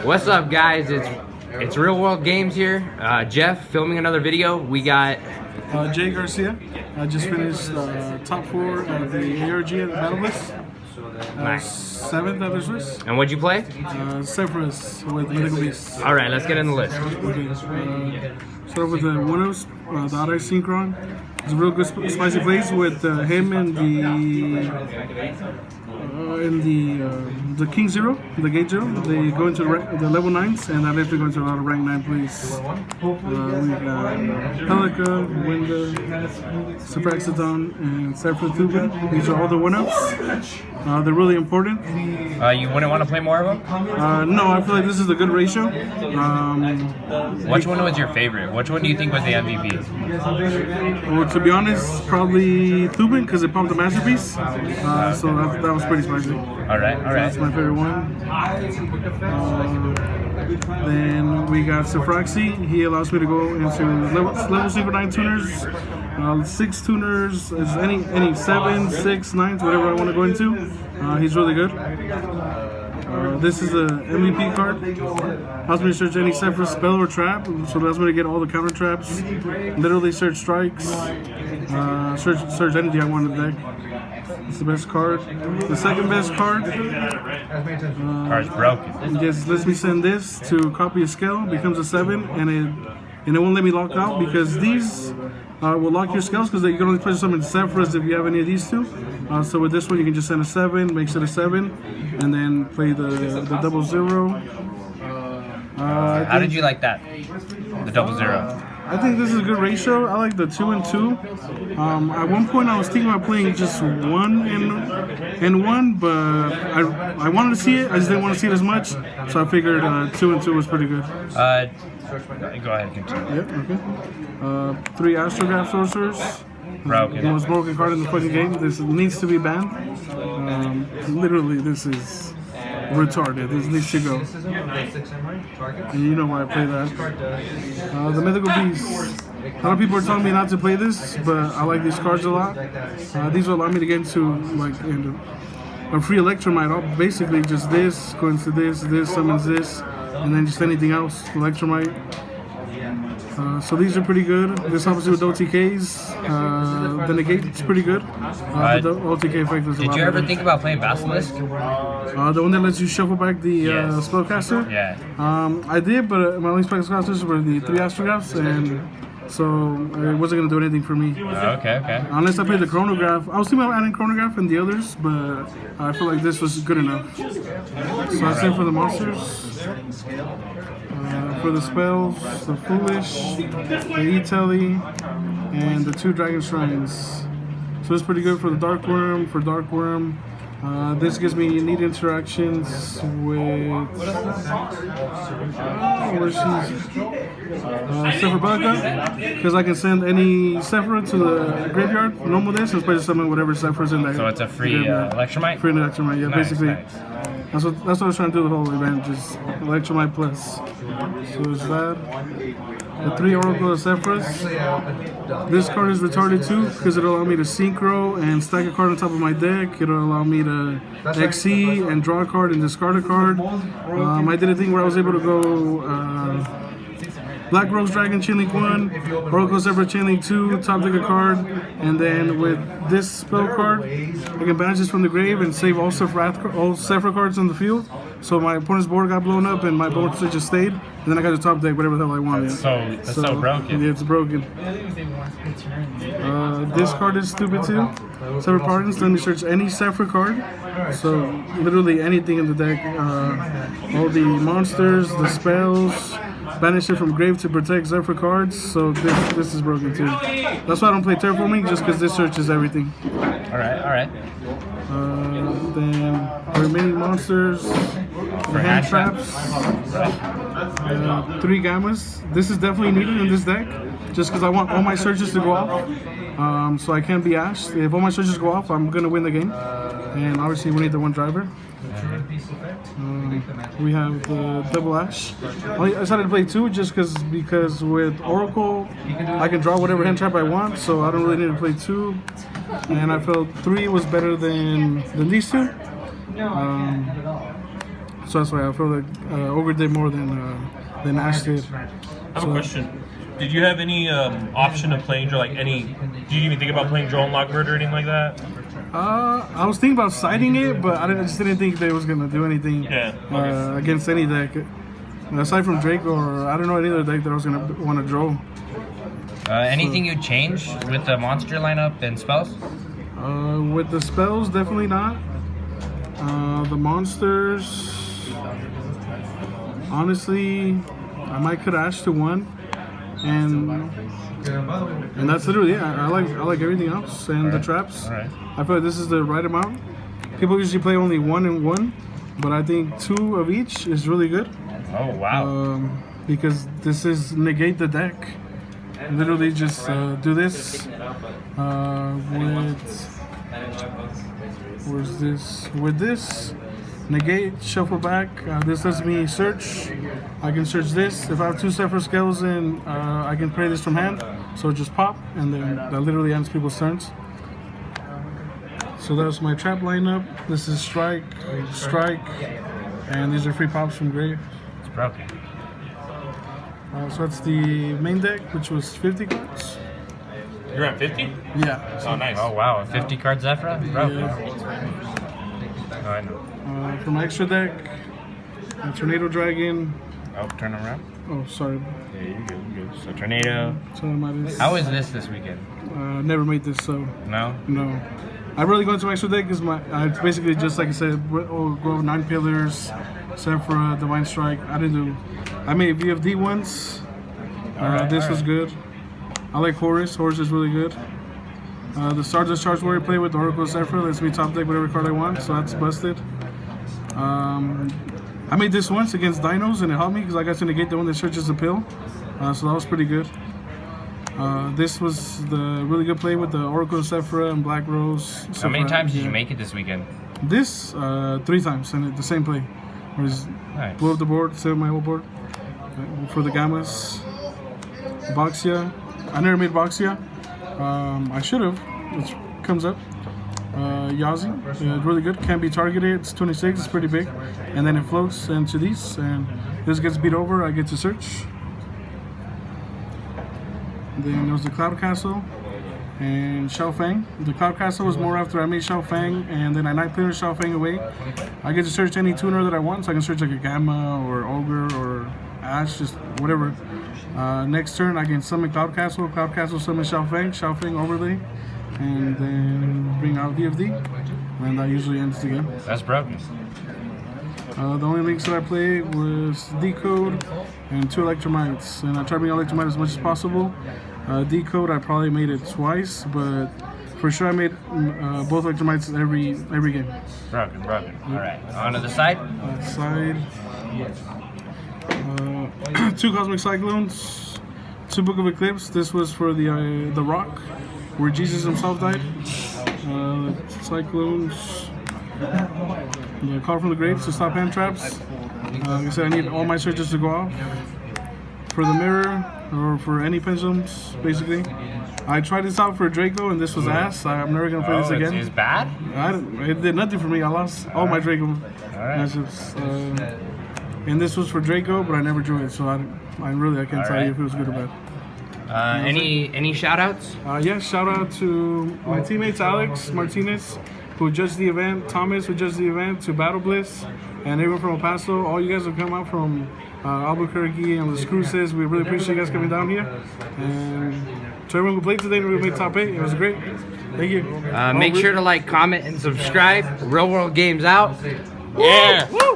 What's up, guys? It's Real World Games here. Jeff filming another video. We got Jair Garcia. I just finished top 4 of the ARG at the Battle List. nice. 7th at the Swiss. And what'd you play? Zefra with Mythical Beasts. All right, let's get in the list. Okay. Start with the winners, the ARG Synchron. It's a real good spicy plays with him and the King Zero, the Gate Zero. They go into the level 9s, and I literally go into a lot of rank 9 plays. We got Pelica, Winda, Zefra, and Zefra Thuban. These are all the one-ups. They're really important. You wouldn't want to play more of them? No, I feel like this is a good ratio. Which one was your favorite? Which one do you think was the MVP? Well, to be honest, probably Thuban because it popped the masterpiece. So that was pretty spicy. All right. So that's my favorite one. Then we got Zefraxi. He allows me to go into level Super 9 tuners, 6 tuners, any 7, 6, 9s, whatever I want to go into. He's really good. This is a MVP card. Allows me to search any Zefra spell or trap, so it allows me to get all the counter traps. Literally search strikes, search anything I want in the deck. It's the best card. The second best card. Card's broken. Yes, lets me send this to copy a scale, becomes a 7, and it won't let me lock out because these will lock your scales because you can only play some in Zefras if you have any of these two. So with this one, you can just send a 7, makes it a 7, and then play the double 0. How did you like that? The double 0. I think this is a good ratio. I like the 2 and 2. At one point, I was thinking about playing just 1 and 1, but I wanted to see it. I just didn't want to see it as much, so I figured 2 and 2 was pretty good. Go ahead, continue. Yep, okay. 3 Astrograph Sorcerers. Broken. The most broken card in the fucking game. This needs to be banned. Literally, this is retarded. This needs to go. And you know why I play that. The Mythical Beasts. A lot of people are telling me not to play this, but I like these cards a lot. These will allow me to get into a free Electromite. Basically just this, go into this, summons this, and then just anything else. Electromite. So these are pretty good. This helps you with OTKs. The negate's pretty good. The OTK effect is a lot Did you ever better. think about playing Basilisk? The one that lets you shuffle back the spellcaster? Yeah. I did, but my only spellcasters were the 3 Astrographs, and so it wasn't going to do anything for me. Okay. Unless I played the Chronograph. I was thinking about adding Chronograph and the others, but I feel like this was good enough. So that's it for the monsters. For the spells, the Foolish, the E-Telly, and the 2 Dragon Shrines. So it's pretty good for the Dark Worm, this gives me neat interactions with Zefra Belica, because I can send any Zefra to the graveyard, normal this, and play to summon whatever Zefra's in there. So it's a free Electromite? Free Electromite, yeah, Nice, basically. nice. That's what I was trying to do the whole event, just Electromite plus. So it's that. The 3 Oracle of Zefras. This card is retarded too, because it'll allow me to synchro and stack a card on top of my deck. It'll allow me to XE and draw a card and discard a card. I did a thing where I was able to go Black Rose Dragon Chainlink 1, Oracle Zefra Chainlink 2, top deck a card, and then with this spell card, I can banish this from the grave and save all Zefra cards on the field. So my opponent's board got blown up and my board just stayed, and then I got to top deck whatever the hell I wanted. That's so broken. Yeah, it's broken. This card is stupid too. Zefra Pardons, let me search any Zefra card. So literally anything in the deck, all the monsters, the spells, banish it from grave to protect Zefra cards. So this is broken too. That's why I don't play Terraforming, just because this searches everything. All right. Then remaining monsters, the hand traps, 3 Gammas. This is definitely needed in this deck, just because I want all my searches to go off, so I can't be ashed. If all my searches go off, I'm gonna win the game, and obviously we need the 1 driver. We have the double ash. I decided to play 2 just because with Oracle I can draw whatever hand trap I want, so I don't really need to play 2. And I felt 3 was better than these 2. So that's why I feel like Ogre did more than Ash did. I have a question. Did you have any option of playing draw? Like any? Did you even think about playing draw and lock bird or anything like that? I was thinking about siding it, but I just didn't think they was gonna do anything against any deck. Aside from Drake, or I don't know any other deck that I was gonna want to draw. Anything you change with the monster lineup and spells? With the spells, definitely not. The monsters, honestly, I might cut Ash to 1, and that's literally it. I like everything else and the traps. All right. I feel like this is the right amount. People usually play only 1 and 1, but I think 2 of each is really good. Oh wow! Because this is negate the deck. Literally just do this with this negate, shuffle back. This lets me search. I can search this. If I have 2 Zefra scales in, I can play this from hand. So just pop, and then that literally ends people's turns. So that's my trap lineup. This is strike, and these are free pops from grave. It's broken. So that's the main deck, which was 50 cards. You're at 50? Yeah. Oh, nice. Oh wow, a 50 card Zefra? Broken. Yeah. Oh, I know. For my extra deck, a Tornado Dragon. Oh, turn around. Oh, sorry. Yeah, you're good. You're good. So tornado. How is this weekend? Never made this, so No. no. I really go into my extra deck because it's basically just like I said, go 9 pillars, Zefra, Divine Strike. I made VFD once. This was good. I like Horus. Horus is really good. The Stardust Charge Warrior play with the Oracle Zefra lets me top deck whatever card I want, so that's busted. I made this once against Dinos and it helped me because I got to negate the one that searches the pill. So that was pretty good. This was the really good play with the Oracle Zefra and Black Rose. How many Zefra, times did you make it this weekend? This 3 times and the same play. Whereas Nice. blew up the board, saved my whole board. For the Gammas, Boxia. I never made Boxia. I should have. It comes up. Yazi, really good. Can't be targeted. It's 26. It's pretty big. And then it floats into these. And this gets beat over. I get to search. Then there was the Cloud Castle and Shao Fang. The Cloud Castle was more after I made Shao Fang, and then I night cleared Shao Fang away. I get to search any tuner that I want, so I can search like a Gamma or Ogre or Ash, just whatever. Next turn, I can summon Cloud Castle summon Shao Fang overlay, and then bring out VFD, and that usually ends the game. That's broken. The only links that I played was Decode and 2 Electromites, and I try to bring Electromite as much as possible. Decode, I probably made it twice, but for sure I made both Electromites every game. Broken. All right. On to the side. Side. 2 Cosmic Cyclones, 2 Book of Eclipse. This was for the Rock, where Jesus himself died. Cyclones. The Call from the Graves to stop hand traps. Like I said, I need all my searches to go off. For the mirror, or for any pendulums, basically. I tried this out for Draco, and this was ass. I'm never gonna play this again. It's bad? It did nothing for me. I lost all my Draco Alright. and this was for Draco, but I never drew it, so I can't tell you if it was good or bad. Any shout outs? Yeah, shout out to my teammates Alex Martinez, who judged the event, Thomas, who judged the event, to Battle Bliss, and everyone from El Paso. All you guys have come out from Albuquerque and Las Cruces. We really appreciate you guys coming down here. And to everyone who played today, we made top 8. It was great. Thank you. Make sure to like, comment, and subscribe. Real World Games out. Yeah. Woo!